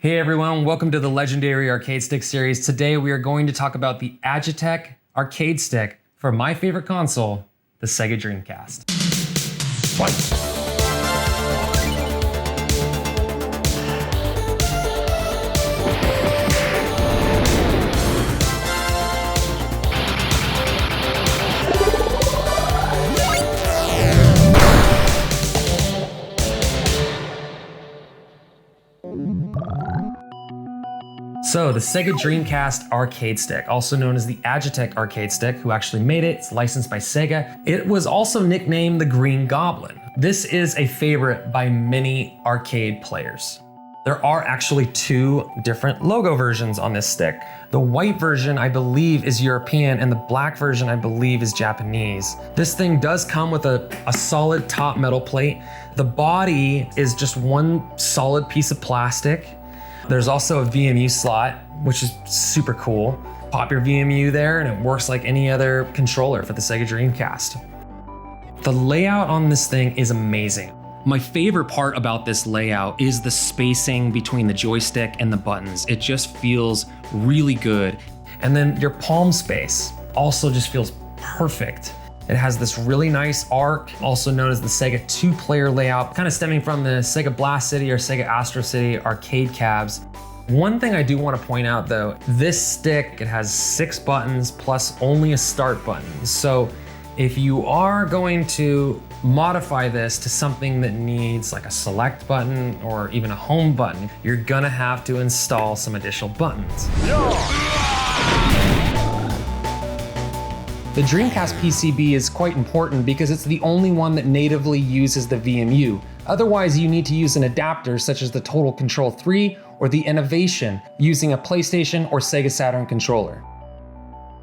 Hey everyone, welcome to the Legendary Arcade Stick series. Today we are going to talk about the Agetec arcade stick for my favorite console, the Sega Dreamcast. Fight! So the Sega Dreamcast arcade stick, also known as the Agetec arcade stick, who actually made it, it's licensed by Sega. It was also nicknamed the Green Goblin. This is a favorite by many arcade players. There are actually two different logo versions on this stick. The white version, I believe, is European, and the black version, I believe, is Japanese. This thing does come with a solid top metal plate. The body is just one solid piece of plastic. There's also a VMU slot, which is super cool. Pop your VMU there and it works like any other controller for the Sega Dreamcast. The layout on this thing is amazing. My favorite part about this layout is the spacing between the joystick and the buttons. It just feels really good. And then your palm space also just feels perfect. It has this really nice arc, also known as the Sega 2-player layout, kind of stemming from the Sega Blast City or Sega Astro City arcade cabs. One thing I do want to point out though, this stick, it has 6 buttons plus only a start button. So if you are going to modify this to something that needs like a select button or even a home button, you're gonna have to install some additional buttons. The Dreamcast PCB is quite important because it's the only one that natively uses the VMU. Otherwise, you need to use an adapter such as the Total Control 3 or the Innovation using a PlayStation or Sega Saturn controller.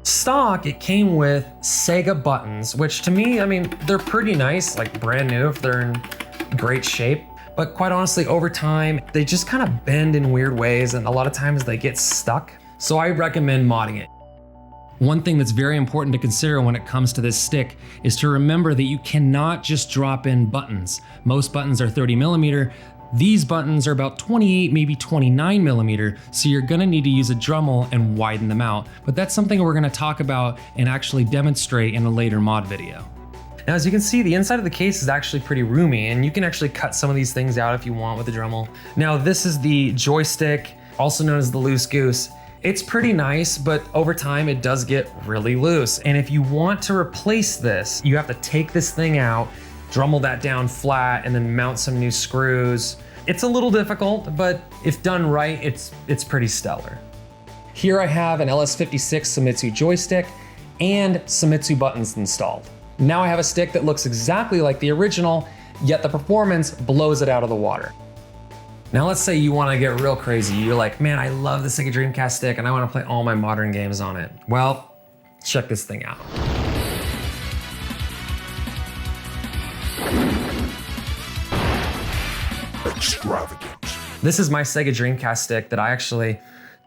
Stock, it came with Sega buttons, which to me, I mean, they're pretty nice, like brand new if they're in great shape. But quite honestly, over time, they just kind of bend in weird ways and a lot of times they get stuck. So I recommend modding it. One thing that's very important to consider when it comes to this stick is to remember that you cannot just drop in buttons. Most buttons are 30mm. These buttons are about 28, maybe 29mm, so you're gonna need to use a Dremel and widen them out. But that's something we're gonna talk about and actually demonstrate in a later mod video. Now, as you can see, the inside of the case is actually pretty roomy, and you can actually cut some of these things out if you want with a Dremel. Now, this is the joystick, also known as the loose goose. It's pretty nice, but over time it does get really loose. And if you want to replace this, you have to take this thing out, Dremel that down flat, and then mount some new screws. It's a little difficult, but if done right, it's pretty stellar. Here I have an LS56 Seimitsu joystick and Seimitsu buttons installed. Now I have a stick that looks exactly like the original, yet the performance blows it out of the water. Now let's say you want to get real crazy. You're like, man, I love the Sega Dreamcast stick and I want to play all my modern games on it. Well, check this thing out. Extravagant. This is my Sega Dreamcast stick that I actually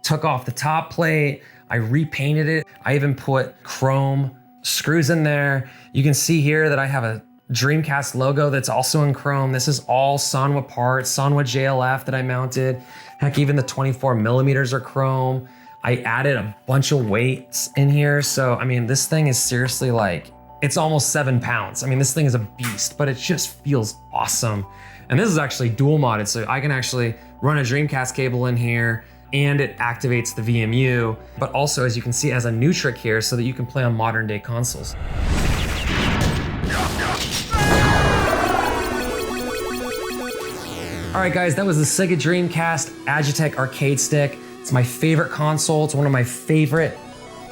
took off the top plate. I repainted it. I even put chrome screws in there. You can see here that I have a Dreamcast logo that's also in chrome. This is all Sanwa parts, Sanwa JLF that I mounted. Heck, even the 24mm are chrome. I added a bunch of weights in here. So, I mean, this thing is seriously like, it's almost 7 pounds. I mean, this thing is a beast, but it just feels awesome. And this is actually dual modded, so I can actually run a Dreamcast cable in here and it activates the VMU. But also, as you can see, it has a new trick here so that you can play on modern day consoles. All right, guys, that was the Sega Dreamcast Agetec arcade stick. It's my favorite console. It's one of my favorite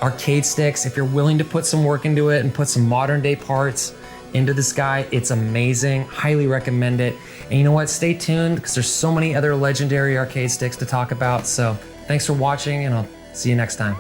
arcade sticks. If you're willing to put some work into it and put some modern day parts into this guy, it's amazing. Highly recommend it. And you know what? Stay tuned because there's so many other legendary arcade sticks to talk about. So thanks for watching and I'll see you next time.